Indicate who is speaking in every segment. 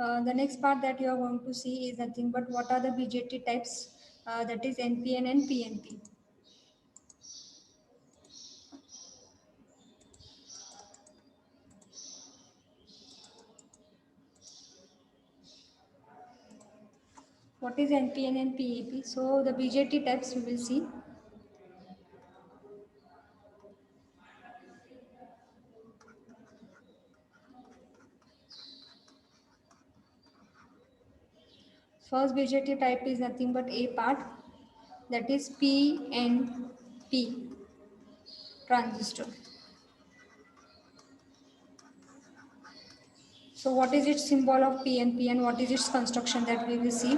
Speaker 1: The next part that you are going to see is nothing but what are the BJT types, that is NPN and PNP. What is NPN and PEP? So the BJT types we will see. First BJT type is nothing but A part, that is PNP transistor. So what is its symbol of PNP and what is its construction that we will see?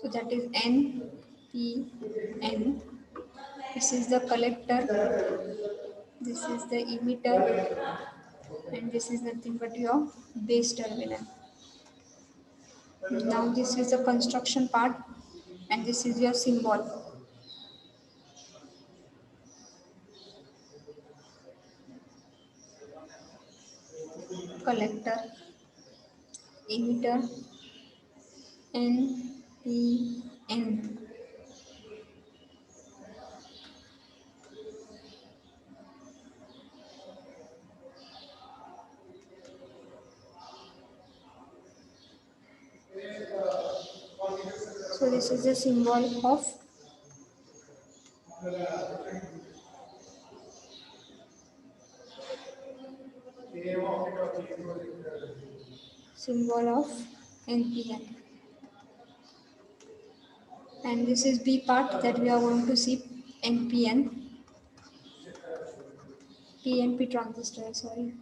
Speaker 1: So that is NPN. This is the collector, this is the emitter, and this is nothing but your base terminal. Now this is the construction part and this is your symbol. Collector, emitter, NPN. So this is the symbol of NPN. And this is B part that we are going to see NPN, PNP transistor, sorry.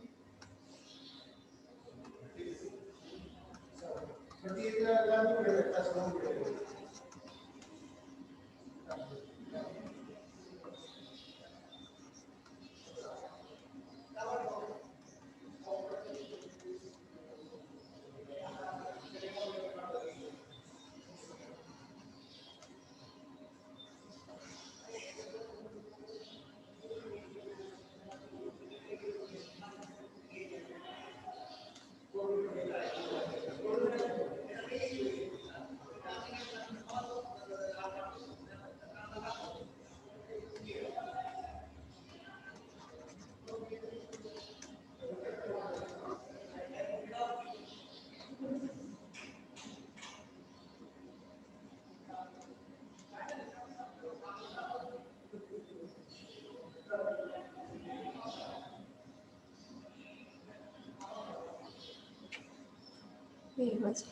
Speaker 1: Wait, was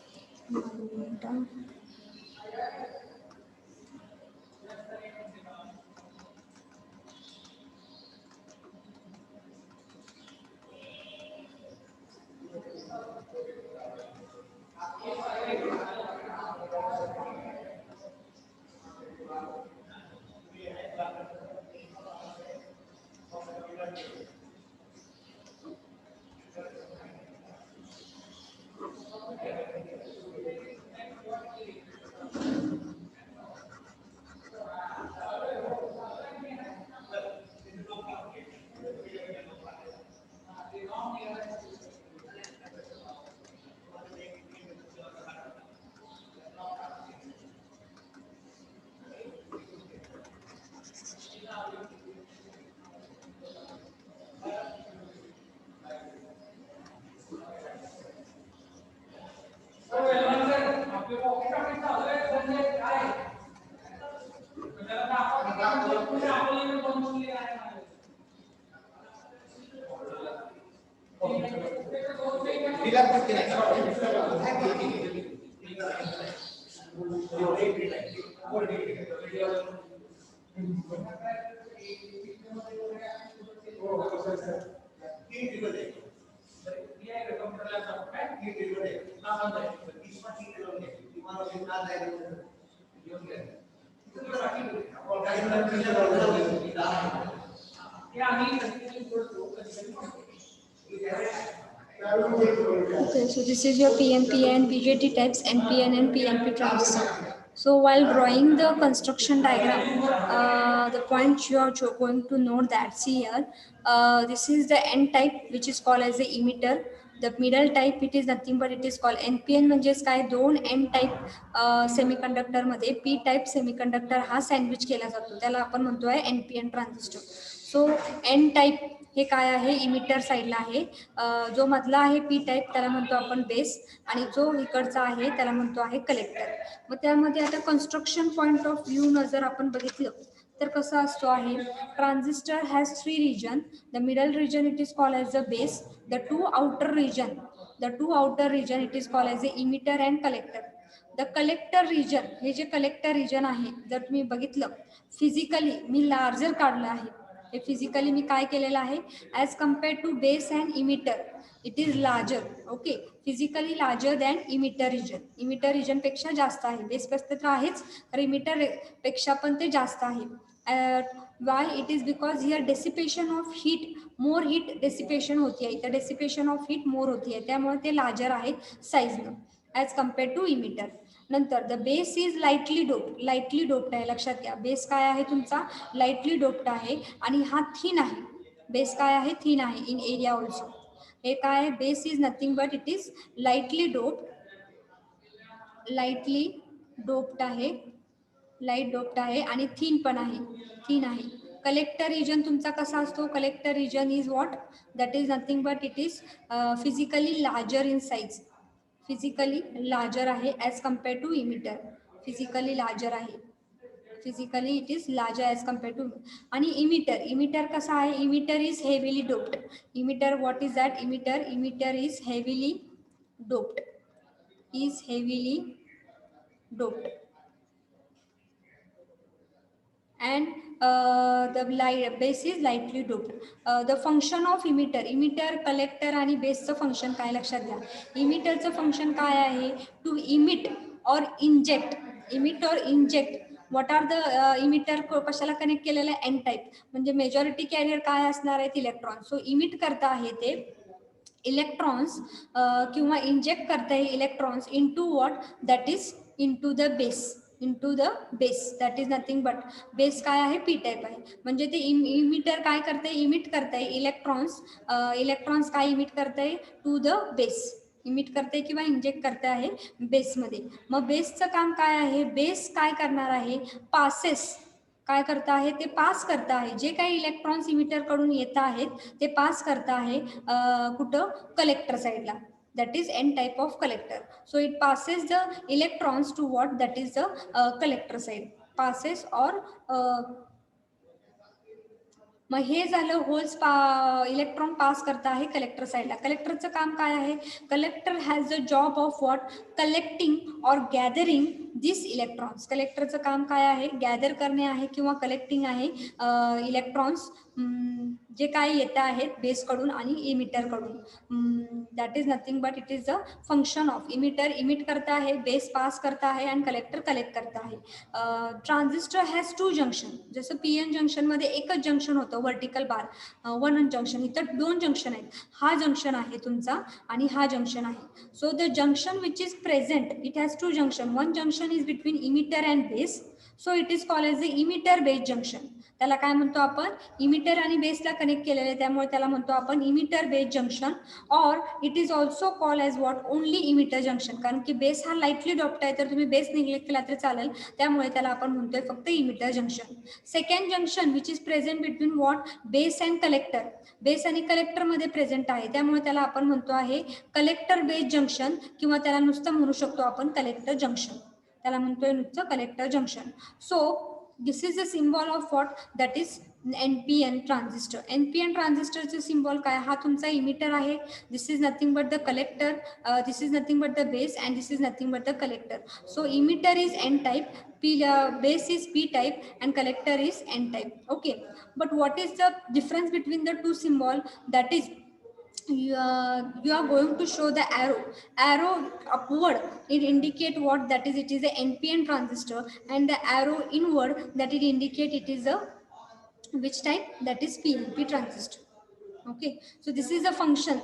Speaker 1: done. Okay, so this is your PNP and BJT types, NPN and PNP transistor. So while drawing the construction diagram, the point you are going to note that, see here, this is the N type, which is called as the emitter. The middle type, it is nothing but it is called NPN, म्हणजेच काय, दोन N type semiconductor मध्ये P type semiconductor हा sandwich केला जातो, त्याला आपण म्हणतोय NPN transistor. So N type हे काय आहे, इमिटर साईडला आहे. जो मधला आहे P टाइप त्याला म्हणतो आपण बेस, आणि जो इकडचा आहे त्याला म्हणतो आहे कलेक्टर. मग त्यामध्ये आता कन्स्ट्रक्शन पॉइंट ऑफ व्ह्यू न जर आपण बघितलं तर कसं असतो आहे, transistor has 3 region. The middle region it is called as the base. The two outer region it is called as the emitter and collector. The collector region, हे जे कलेक्टर रिजन आहे, जर तुम्ही बघितलं फिजिकली मी लार्जर काढलं आहे, हे physically मी काय केलेलं आहे, as compare to base and emitter it is larger. Okay, physically larger than emitter region. Emitter region पेक्षा जास्त आहे, बेस पेक्षा तर आहेच, तर इमिटर पेक्षा पण ते जास्त आहे. Why it is because here dissipation of heat, more heat dissipation होती आहे, इथं डेसिपेशन ऑफ हीट मोर होती आहे, त्यामुळे ते लार्जर आहे साईजनं ॲज कम्पेअर टू इमिटर. नंतर the base is lightly doped आहे, लक्षात घ्या, बेस काय आहे तुमचा, लाईटली डोप्ड आहे, आणि हा थिन आहे. बेस काय आहे, थिन आहे इन एरिया ऑल्सो. हे काय आहे, base is nothing but it is lightly doped आहे, लाईट डोप्ड आहे, आणि थिन पण आहे, थिन आहे. कलेक्टर रिजन तुमचा कसा असतो, collector region is what, that is nothing but it is physically larger in size, physically larger आहे as compare to emitter. Physically larger आहे, physically it is larger as compare to. आणि emitter कसा आहे, emitter is heavily doped. Emitter what is that, emitter is heavily doped, and the base is lightly doped. The function of emitter, collector आणि बेसचं function काय, लक्षात घ्या. इमिटरचं function काय आहे, to emit or inject. What are the emitter कशाला connect केलेलं आहे, N type, म्हणजे मेजॉरिटी कॅरियर काय असणार आहेत, इलेक्ट्रॉन. सो इमिट करता आहे ते इलेक्ट्रॉन्स किंवा इंजेक्ट करता आहे electrons into what, that is into the base, that is nothing but base काय आहे, पी टाईप आहे. म्हणजे ते इमिटर काय करते, इमिट करते इलेक्ट्रॉन्स काय इमिट करते, टू द बेस, इमिट करते किंवा इंजेक्ट करते आहे बेसमध्ये. मग बेसचं काम काय आहे, बेस काय करणार आहे, पासेस काय करता आहे, ते पास करता आहे, जे काही इलेक्ट्रॉन्स इमिटरकडून येत आहेत ते पास करता आहे कुठं, कलेक्टर साईडला. That is N type of collector. So it passes the electrons to what, that is the collector side, passes or मग हे झालं होल्स इलेक्ट्रॉन पास करता आहे कलेक्टर साईडला. कलेक्टरचं काम काय आहे, collector has the job of what, collecting और गॅदरिंग दिस इलेक्ट्रॉन्स. कलेक्टरचं काम काय आहे, गॅदर करणे आहे किंवा कलेक्टिंग आहे इलेक्ट्रॉन्स जे काय येत आहेत बेसकडून आणि इमिटरकडून. That is nothing but it is the function of emitter. Emit करता आहे, बेस पास करता आहे आणि कलेक्टर कलेक्ट करता आहे. Transistor has 2 junction. जसं PN जंक्शनमध्ये एकच जंक्शन होतं, वर्टिकल बार 1 जंक्शन, इथं 2 जंक्शन आहेत. हा जंक्शन आहे तुमचा आणि हा जंक्शन आहे. So the junction which is present, it has 2 junction. 1 junction is between emitter and base, so it is called as the emitter base junction. त्याला काय म्हणतो आपण, इमिटर आणि बेसला कनेक्ट केलेले, त्यामुळे त्याला म्हणतो आपण इमिटर बेस जंक्शन. और it is also called as what, only emitter junction. कारण की बेस हा लाईटली डॉप्ट आहे, तर तुम्ही बेस निग्लेक्ट केला तरी चालेल, त्यामुळे त्याला आपण म्हणतोय फक्त emitter junction. Second junction which is present between what, base and collector. Base आणि कलेक्टरमध्ये प्रेझेंट आहे, त्यामुळे त्याला आपण म्हणतो आहे कलेक्टर बेस जंक्शन, किंवा त्याला नुसतं म्हणू शकतो आपण कलेक्टर जंक्शन. त्याला म्हणतोय नुसतं collector junction. So this is the symbol of what, that is NPN transistor. NPN ट्रान्झिस्टरचे सिम्बॉल काय, हा तुमचा इमिटर आहे, this is nothing but the collector, this is nothing but the base and this is nothing but the collector. So emitter is N type, base is P type and collector is N type. Okay, but what is the difference between the two symbol? That is, you are going to show the arrow upward, it indicate what, that is it is a NPN transistor, and the arrow inward, that it indicate it is a which type, that is PNP transistor. Okay, so this is a function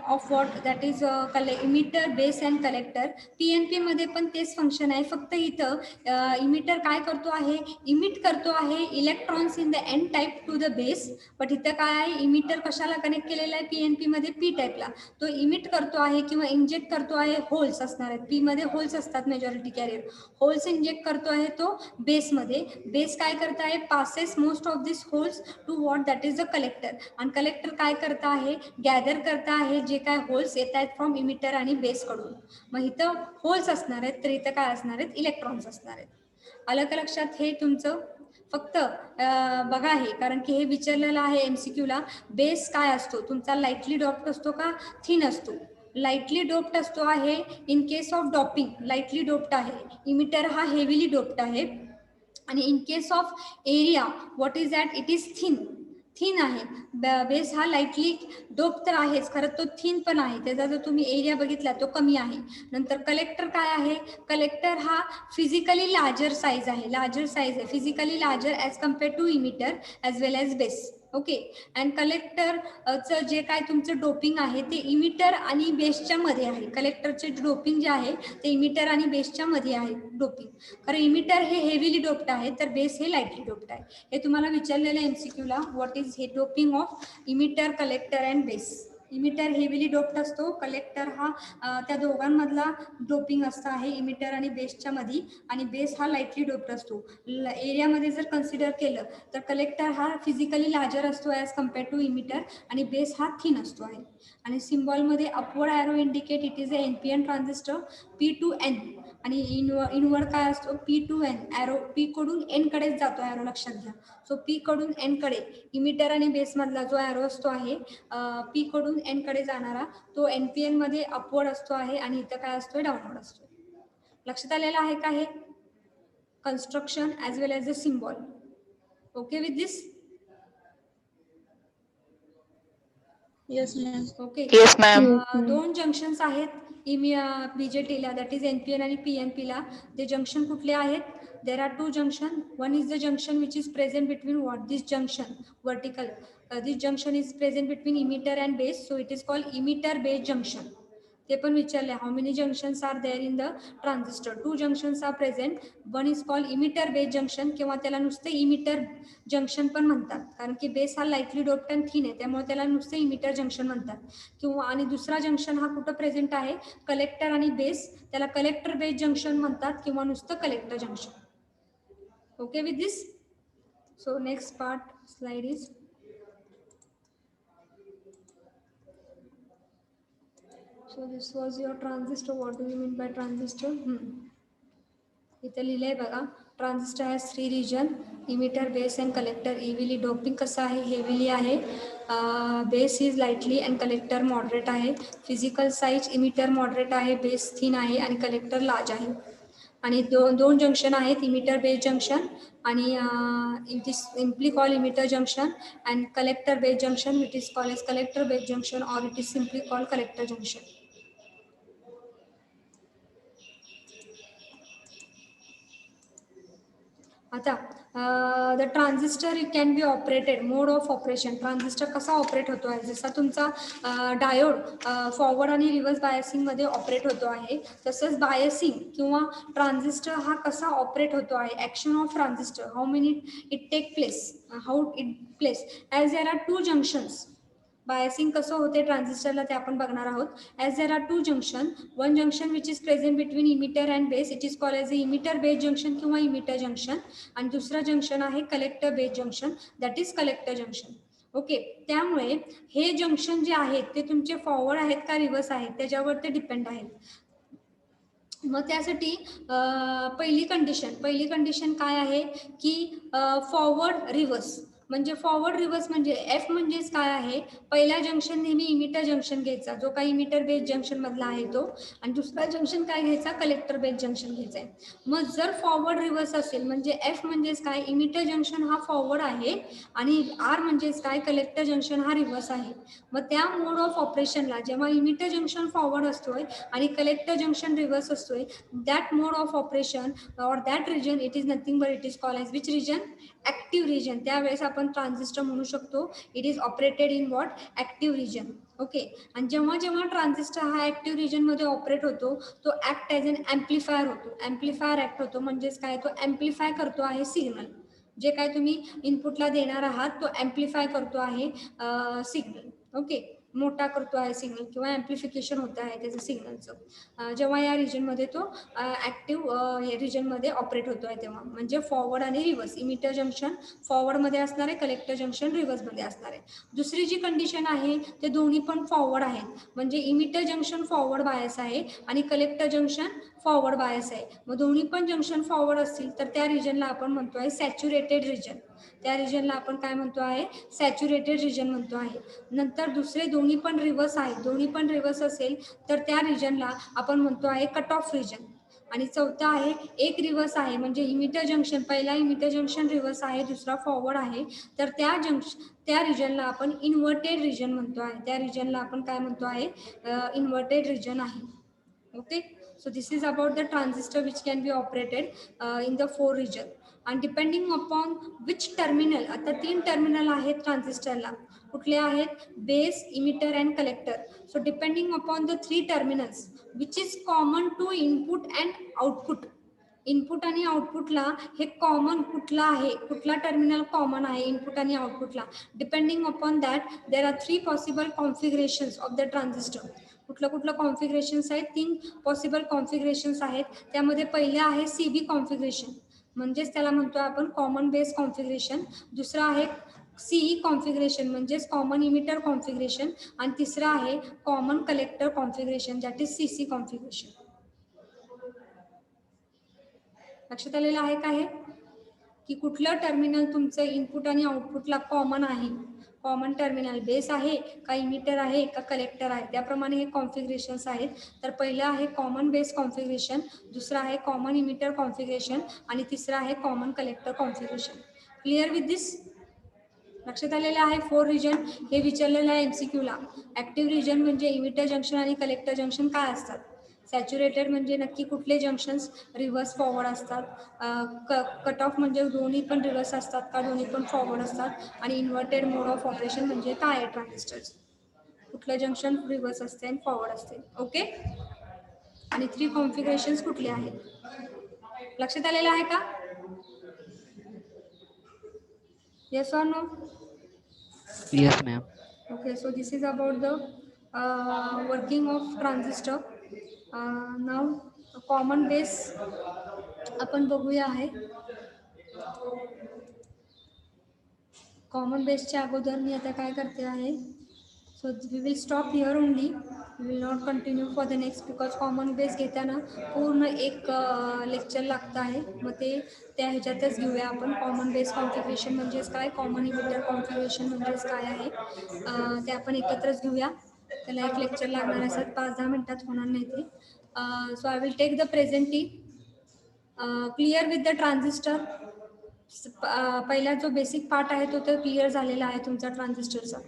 Speaker 1: of what, that is emitter, base and collector. PNP मध्ये पण तेच function आहे, फक्त इथं emitter काय करतो आहे, emit करतो आहे electrons in the N type two the base. But इथं काय आहे, इमिटर कशाला कनेक्ट केलेला आहे PNP मध्ये, P टाइपला. तो इमिट करतो आहे किंवा इंजेक्ट करतो आहे, होल्स असणार आहेत, P मध्ये होल्स असतात मेजॉरिटी कॅरियर, होल्स इंजेक्ट करतो आहे तो बेसमध्ये. बेस काय करत आहे, passes most of this holes to what, that is the collector. आणि कलेक्टर काय करत आहे, गॅदर करता आहे जे काय होल्स येत आहेत फ्रॉम इमिटर आणि बेस कडून. मग इथं होल्स असणार आहेत, तर इथं काय असणार आहेत, इलेक्ट्रॉन्स असणार आहेत. आलं का लक्षात? हे तुमचं फक्त बघा हे, कारण की हे विचारलेलं आहे MCQ ला. बेस काय असतो तुमचा, लाईटली डॉप्ड असतो का थिन असतो? लाईटली डोप्ड असतो आहे. In case of doping lightly doped आहे. इमिटर हा हेवीली डोप्ड आहे. आणि in case of area what is that, it is thin, thin आहे. बेस हा लाईटली डोप तर आहेच, खरं तो थिन पण आहे, त्याचा जर तुम्ही एरिया बघितला तो कमी आहे. नंतर कलेक्टर काय आहे, कलेक्टर हा फिजिकली लार्जर साईज आहे, लार्जर साईज आहे, physically larger as compare to emitter as well as base. Okay, and कलेक्टरचं जे काय तुमचं डोपिंग आहे ते इमिटर आणि बेसच्या मध्ये आहे. कलेक्टरचे डोपिंग जे आहे ते इमिटर आणि बेसच्या मध्ये आहे डोपिंग. कारण इमिटर हे हेवीली डोप्ड आहे, तर बेस हे लाईटली डोप्ड आहे. हे तुम्हाला विचारलेलं आहे MCQ ला, व्हॉट इज हे doping of emitter, collector and base. Emitter heavily doped असतो, कलेक्टर हा त्या दोघांमधला डोपिंग असतं आहे इमिटर आणि बेसच्या मध्ये, आणि बेस हा लाईटली डोप्ड असतो. एरियामध्ये जर कन्सिडर केलं तर कलेक्टर हा फिजिकली लार्जर असतो ॲज कम्पेअर टू इमिटर, आणि बेस हा थिन असतो आहे. आणि सिम्बॉलमध्ये upward arrow indicate it is a NPN transistor P to N, आणि इनवर्ड काय असतो P to N. Arrow P कडून N कडेच जातो ॲरो, लक्षात घ्या. सो P कडून N कडे इमिटर आणि बेस मधला जो ॲरो असतो आहे P कडून N कडे जाणारा, तो NPN मध्ये अपवर्ड असतो आहे, आणि इथं काय असतोय, डाऊनवर्ड असतो. लक्षात आलेलं आहे का हे construction as well as a symbol? Okay with this?
Speaker 2: Yes ma'am.
Speaker 1: Okay,
Speaker 3: Yes, ma'am.
Speaker 1: दोन जंक्शन्स आहेत BJTला, दॅट इज NPN आणि PNPला. ते जंक्शन कुठले आहेत? There are two junction. One is the junction which is present between what, this junction vertical, this junction is present between emitter and base, so it is called emitter base junction. ते पण विचारले, how many junctions are there in the transistor? Two junctions are present. One is called emitter base junction, किंवा त्याला नुसते emitter junction पण म्हणतात, कारण की बेस हा लाईटली डोप्ड अँड थिन आहे, त्यामुळे त्याला नुसते इमिटर जंक्शन म्हणतात. किंवा आणि दुसरा जंक्शन हा कुठं प्रेझेंट आहे, कलेक्टर आणि बेस, त्याला कलेक्टर बेस जंक्शन म्हणतात, किंवा नुसतं collector junction. Okay with this? So next part slide is, so this was your transistor. What do you mean by transistor? इथे लिहिलंय बघा, transistor has 3 region, emitter, base and collector. Heavily doping कसं आहे, heavily आहे, base is lightly and collector moderate आहे. Physical size emitter moderate आहे, base thin आहे आणि कलेक्टर लार्ज आहे. आणि दोन जंक्शन आहेत, इमिटर बेस जंक्शन आणि it is simply call emitter junction, and collector base junction it is call as collector base junction, और it is simply call collector junction. आता the transistor it can be operated, mode of operation. Transistor कसा operate होतो आहे, जसा तुमचा diode forward आणि reverse बायसिंगमध्ये operate होतो आहे, तसंच बायसिंग किंवा ट्रान्झिस्टर हा कसा ऑपरेट होतो आहे. Action of transistor, how many it take place, how it place, as there are two junctions. Biasing कसं होते ट्रान्झिस्टरला ते आपण बघणार आहोत. As there are two junction, one junction which is present between emitter and base, it is call as a emitter base junction किंवा emitter junction, आणि दुसरा जंक्शन आहे collector base junction, that is collector junction. Okay, त्यामुळे हे junction J आहेत ते तुमचे forward आहेत का रिव्हर्स आहेत त्याच्यावर ते डिपेंड आहेत. मग त्यासाठी पहिली कंडिशन काय आहे की फॉरवर्ड रिव्हर्स. म्हणजे फॉरवर्ड रिव्हर्स म्हणजे एफ म्हणजेच काय आहे, पहिला जंक्शन नेहमी इमिटर जंक्शन घ्यायचा, जो काही इमिटर बेस जंक्शन मधला आहे तो, आणि दुसरा जंक्शन काय घ्यायचा, कलेक्टर बेस जंक्शन घ्यायचा आहे. मग जर फॉरवर्ड रिव्हर्स असेल म्हणजे एफ म्हणजेच काय, इमिटर जंक्शन हा फॉरवर्ड आहे आणि आर म्हणजेच काय, कलेक्टर जंक्शन हा रिव्हर्स आहे. मग त्या मोड ऑफ ऑपरेशनला जेव्हा इमिटर जंक्शन फॉरवर्ड असतोय आणि कलेक्टर जंक्शन रिव्हर्स असतोय, दॅट मोड ऑफ ऑपरेशन और that region it is nothing but it is called as which region, active region. त्यावेळेस आपण ट्रान्झिस्टर म्हणू शकतो it is operated in what, active region. Okay. आणि जेव्हा जेव्हा ट्रान्झिस्टर हा ऍक्टिव्ह रिजन मध्ये ऑपरेट होतो तो ऍक्ट ॲज अन ऍम्प्लिफायर होतो. ऍम्प्लिफायर ऍक्ट होतो म्हणजेच काय, तो ऍम्प्लिफाय करतो आहे सिग्नल. जे काय तुम्ही इनपुटला देणार आहात तो ऍम्प्लिफाय करतो आहे सिग्नल. ओके. मोठा करतो आहे सिग्नल किंवा ऍम्प्लिफिकेशन होत आहे त्याचं सिग्नलचं, जेव्हा या रिजनमध्ये तो ऍक्टिव्ह रिजनमध्ये ऑपरेट होतो आहे तेव्हा. म्हणजे फॉरवर्ड आणि रिव्हर्स, इमिटर जंक्शन फॉरवर्डमध्ये असणार आहे, कलेक्टर जंक्शन रिव्हर्समध्ये असणार आहे. दुसरी जी कंडिशन आहे ते दोन्ही पण फॉरवर्ड आहेत, म्हणजे इमिटर जंक्शन फॉरवर्ड बायस आहे आणि कलेक्टर जंक्शन फॉरवर्ड बायस आहे. मग दोन्ही पण जंक्शन फॉरवर्ड असतील तर त्या रिजनला आपण म्हणतो आहे सॅच्युरेटेड रिजन. त्या रिजनला आपण काय म्हणतो आहे, सॅच्युरेटेड रिजन म्हणतो आहे. नंतर दुसरे दोन्ही पण रिव्हर्स आहेत, दोन्ही पण रिव्हर्स असेल तर त्या रिजनला आपण म्हणतो आहे कट ऑफ रिजन. आणि चौथा आहे एक रिव्हर्स आहे, म्हणजे इमिटर जंक्शन, पहिला इमिटर जंक्शन रिव्हर्स आहे, दुसरा फॉरवर्ड आहे, तर त्या रिजनला आपण इन्व्हर्टेड रिजन म्हणतो आहे. त्या रिजनला आपण काय म्हणतो आहे, इन्व्हर्टेड रिजन आहे. Okay. So this is about the transistor which can be operated in the four region. And depending upon which terminal, आता 3 टर्मिनल आहेत ट्रान्झिस्टरला, कुठले आहेत, base, emitter and collector. So depending upon the 3 terminals which is common to input and output. Input आणि आउटपुटला हे common कुठला आहे, कुठला टर्मिनल कॉमन आहे इनपुट आणि आउटपुटला, depending upon that there are 3 possible configurations of the transistor. कुठलं कुठलं कॉन्फिगरेशन्स आहेत, 3 पॉसिबल कॉन्फिगरेशन्स आहेत. त्यामध्ये पहिले आहे सीबी कॉन्फिगरेशन, म्हणजेच त्याला म्हणतो आपण कॉमन बेस कॉन्फिगरेशन. दुसरं आहे सीई कॉन्फिगरेशन म्हणजेच कॉमन इमिटर कॉन्फिगरेशन. आणि तिसरं आहे common collector configuration, that is CC configuration. लक्षात आलेलं आहे का हे, की कुठलं टर्मिनल तुमचं इनपुट आणि आउटपुटला कॉमन आहे, कॉमन टर्मिनल बेस आहे का इमिटर आहे का कलेक्टर आहे, त्याप्रमाणे हे कॉन्फिगरेशन्स आहेत. तर पहिलं आहे कॉमन बेस कॉन्फिगरेशन, दुसरं आहे कॉमन इमिटर कॉन्फिगरेशन आणि तिसरं आहे common collector configuration. Clear with this, लक्षात आलेलं आहे. 4 रिजन हे विचारलेलं आहे एमसीक्यूला. ऍक्टिव्ह रिजन म्हणजे इमिटर जंक्शन आणि कलेक्टर जंक्शन काय असतात, सॅच्युरेटेड म्हणजे नक्की कुठले जंक्शन्स रिव्हर्स फॉरवर्ड असतात, कट ऑफ म्हणजे दोन्ही पण रिव्हर्स असतात का दोन्ही पण फॉरवर्ड असतात, आणि इन्व्हर्टेड मोड ऑफ ऑपरेशन म्हणजे काय आहे ट्रान्झिस्टर्स, कुठलं जंक्शन रिव्हर्स असते आणि फॉरवर्ड असते. ओके. आणि 3 कॉन्फिगरेशन्स कुठले आहेत, लक्षात आलेलं आहे का, yes or no.
Speaker 3: Yes, ma'am.
Speaker 1: Okay, so this is about the working of transistor. Now common base आपण बघूया आहे. कॉमन बेसच्या अगोदर मी आता काय करते आहे, so we will stop here only, we will not continue for the next, because common base घेताना पूर्ण एक लेक्चर लागतं आहे. मग त्या ह्याच्यातच घेऊया आपण. कॉमन बेस कॉन्फिगरेशन म्हणजेच काय, कॉमन इमिटर कॉन्फिगरेशन म्हणजेच काय आहे, ते आपण एकत्रच घेऊया. त्याला एक लेक्चर लागणार आहे, 5-10 मिनिटात होणार नाही ते. So I will take the presenty. Clear with the transistor. पहिला जो बेसिक पार्ट आहे तो तर क्लिअर झालेला आहे तुमचा ट्रान्झिस्टरचा.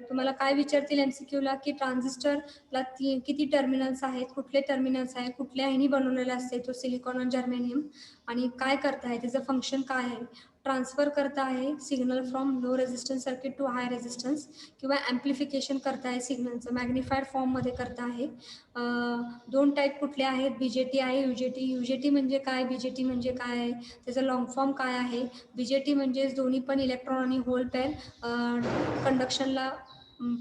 Speaker 1: तुम्हाला काय विचारतील एमसीक्यूला, की ट्रान्झिस्टरला किती टर्मिनल्स आहेत, कुठले टर्मिनल्स आहेत, कुठल्या ह्यानी बनवलेलं असते, तो सिलिकॉन आणि जर्मेनियम, आणि काय करता आहे, त्याचं फंक्शन काय आहे, ट्रान्सफर करता आहे signal from low resistance circuit to high resistance, किंवा ॲम्प्लिफिकेशन करता आहे सिग्नलचं, मॅग्निफाईड फॉर्ममध्ये करता आहे. 2 टाईप कुठले आहेत, बीजेटी आहे, यूजेटी. यूजेटी म्हणजे काय, बीजेटी म्हणजे काय आहे, त्याचं लॉंग फॉर्म काय आहे. बीजेटी म्हणजे दोन्ही पण इलेक्ट्रॉन आणि होल पेअर कंडक्शनला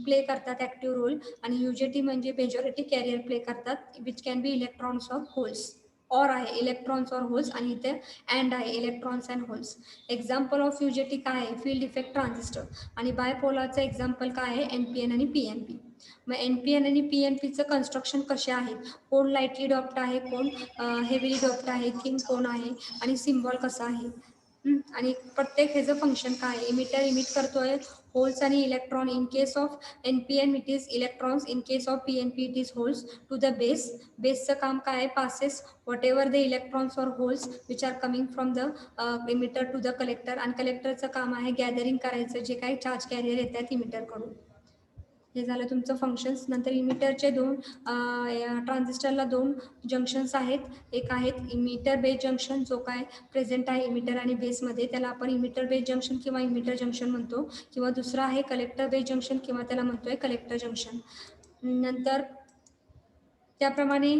Speaker 1: प्ले करतात ॲक्टिव्ह रोल, आणि यूजेटी म्हणजे मेजॉरिटी कॅरियर प्ले करतात, which can be electrons or holes. Or आहे इलेक्ट्रॉन्स ऑर होल्स, आणि इथे अँड आहे electrons and holes. Example of UJT काय आहे, फील्ड इफेक्ट ट्रान्झिस्टर. आणि बायपोलारचं एक्झाम्पल काय आहे, एनपीएन आणि पीएनपी. मग एनपीएन आणि पीएनपीचं कन्स्ट्रक्शन कसे आहेत, कोण लाईटली डॉप्ड आहे, कोण हेवीली डॉप्ड आहे, थिन कोण आहे, आणि सिम्बॉल कसा आहे. आणि प्रत्येक ह्याचं फंक्शन काय आहे. इमिटर इमिट करतोय होल्स आणि electron. In case of NPN it is electrons, in case of PNP it is holes to the base. बेसचं काम काय आहे, passes whatever the electrons or holes which are coming from the emitter to the collector. आणि कलेक्टरचं काम आहे gathering करायचं जे काही चार्ज कॅरियर येतात इमिटरकडून. हे झालं तुमचं फंक्शन्स. नंतर इमिटरचे दोन ट्रान्झिस्टरला दोन जंक्शन्स आहेत. एक आहेत इमिटर बेस जंक्शन, जो काय प्रेझेंट आहे इमिटर आणि बेसमध्ये, त्याला आपण इमिटर बेस जंक्शन किंवा इमिटर जंक्शन म्हणतो. किंवा दुसरा आहे कलेक्टर बेस जंक्शन किंवा त्याला म्हणतोय कलेक्टर जंक्शन. नंतर त्याप्रमाणे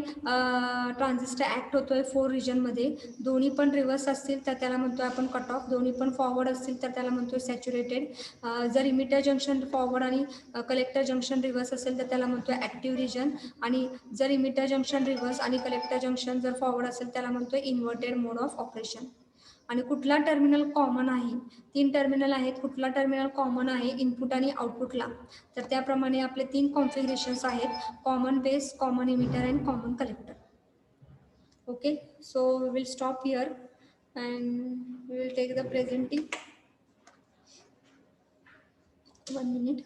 Speaker 1: ट्रान्झिस्टर ॲक्ट होतोय 4 रिजनमध्ये. दोन्ही पण रिव्हर्स असतील तर त्याला म्हणतोय आपण कट ऑफ. दोन्ही पण फॉरवर्ड असतील तर त्याला म्हणतोय सॅच्युरेटेड. जर इमिटर जंक्शन फॉरवर्ड आणि कलेक्टर जंक्शन रिव्हर्स असेल तर त्याला म्हणतोय ॲक्टिव्ह रिजन. आणि जर इमिटर जंक्शन रिव्हर्स आणि कलेक्टर जंक्शन जर फॉरवर्ड असेल त्याला म्हणतोय इन्व्हर्टेड मोड ऑफ ऑपरेशन. आणि कुठला टर्मिनल कॉमन आहे, 3 टर्मिनल आहेत, कुठला टर्मिनल कॉमन आहे इनपुट आणि आउटपुटला, तर त्याप्रमाणे आपले 3 कॉन्फिगरेशन्स आहेत, common base, common emitter and common collector. Okay, so we will stop here and we will take the presenting. 1 minute.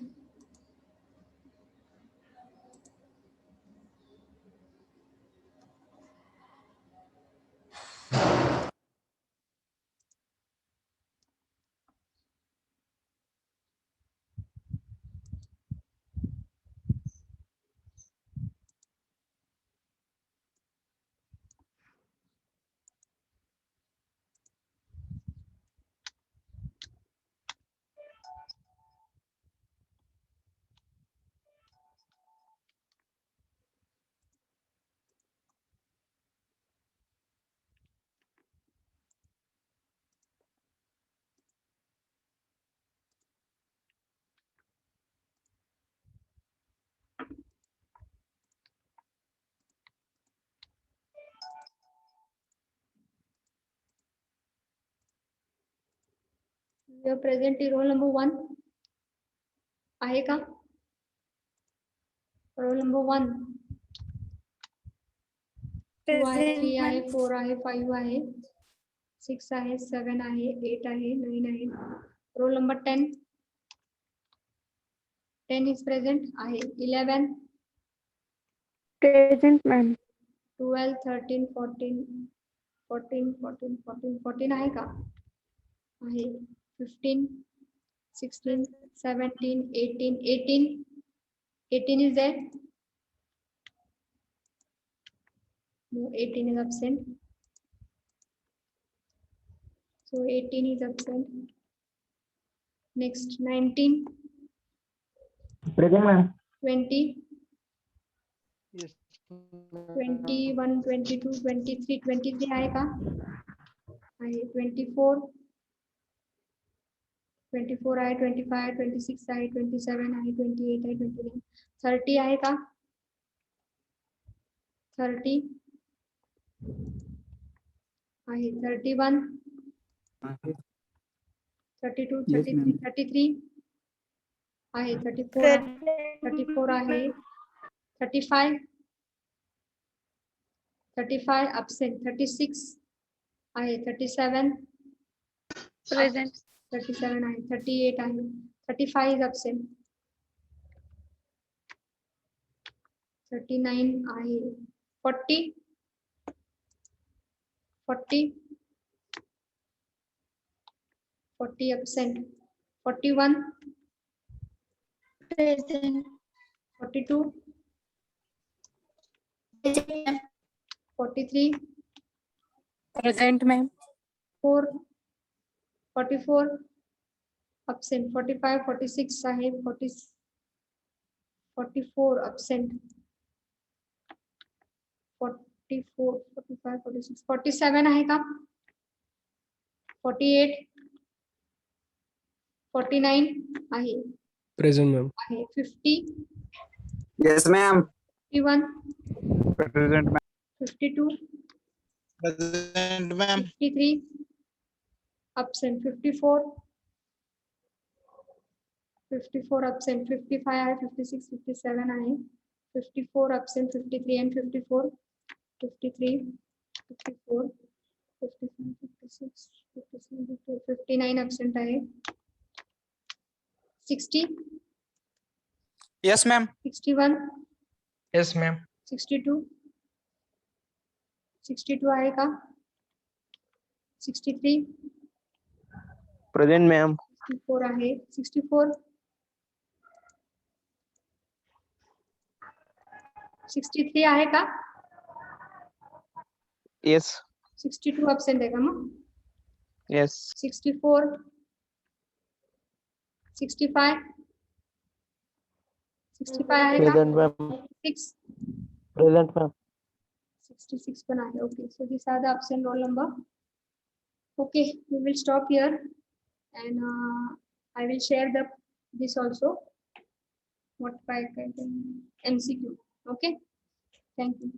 Speaker 1: Present roll number 1 आहे का? रोल नंबर 1 2 आहे, 3 आहे, 4 आहे, 5 आहे, 6 आहे, 7 आहे, 8 आहे, 9 आहे. रोल नंबर 10 इज प्रेझेंट आहे. 11
Speaker 2: Present, ma'am.
Speaker 1: 12 13 14 14 14 14 14 आहे का? आहे. 15 16 17 18 18 is there? No, 18 is absent. So 18 is absent. Next 19
Speaker 4: Present, ma'am.
Speaker 1: 20
Speaker 4: Yes.
Speaker 1: 21 22 23 23 आहे का? आहे. 24 24 आहे, 25 26 आहे, 27 आहे, 28 आहे, 29 30 आहे का? 30 आहे. 31 32
Speaker 4: Yes,
Speaker 1: 33
Speaker 4: ma'am.
Speaker 1: 33 आहे. 34 आहे. 34 आहे. 35 35 absent. 36 आहे. 37
Speaker 2: Present.
Speaker 1: 37 आहे. 38 आहे. 35 is absent. 39 आहे. 40 absent. 41
Speaker 2: Present.
Speaker 1: 42 43
Speaker 2: Present, ma'am.
Speaker 1: 4 44 absent. 45 46 आहे. 44 absent. 44 45 46 47 आहे का? 48 49 आहे.
Speaker 5: Present, ma'am.
Speaker 1: आहे. 50
Speaker 4: Yes, ma'am.
Speaker 1: 51
Speaker 4: Present, ma'am.
Speaker 1: 52
Speaker 4: Present, ma'am.
Speaker 1: 53 absent. 54 absent. 55 आहे. 56 57 आहे. 54 absent. 53 and 54 53 54 55 56 56 59 absent आहे. 60,
Speaker 5: Yes, ma'am.
Speaker 1: 61,
Speaker 6: Yes, ma'am.
Speaker 1: 62, 62 आहे का? 63,
Speaker 6: Present, ma'am.
Speaker 1: 64 आहे. 64, 63 आहे का?
Speaker 6: Yes.
Speaker 1: 62 absent आहे का मग?
Speaker 6: Yes.
Speaker 1: 64, 65, 65 आहे का?
Speaker 6: Present, ma'am.
Speaker 1: 6,
Speaker 6: Present, ma'am.
Speaker 1: 66 पण आहे. Okay, so these are the absent roll number. Okay, we will stop here, and I will share this also. What by MCQ. Okay, thank you.